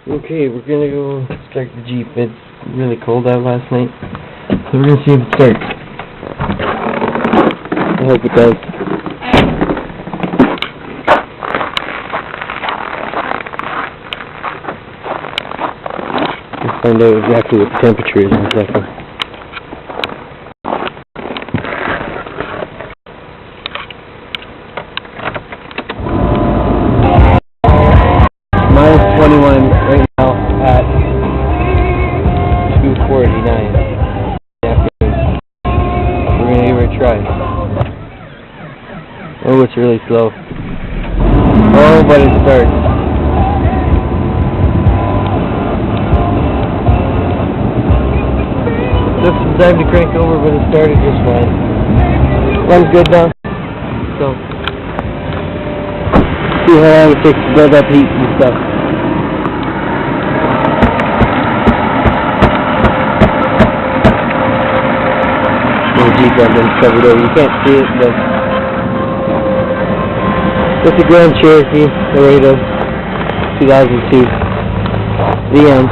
Okay, we're gonna go start the Jeep. It's really cold out last night, so we're gonna see if it starts. I hope it does. We'll find out exactly what the temperature is in a second. Minus 21 right now at 2:49. We're gonna give it a try. Oh, it's really slow. Oh, but it starts. Took some time to crank over, but it started just fine. Runs good now. So, see how long it takes to build up heat and stuff. The Jeep engine's covered over. You can't see it, but it's a Grand Cherokee, the rate of 2002. The end.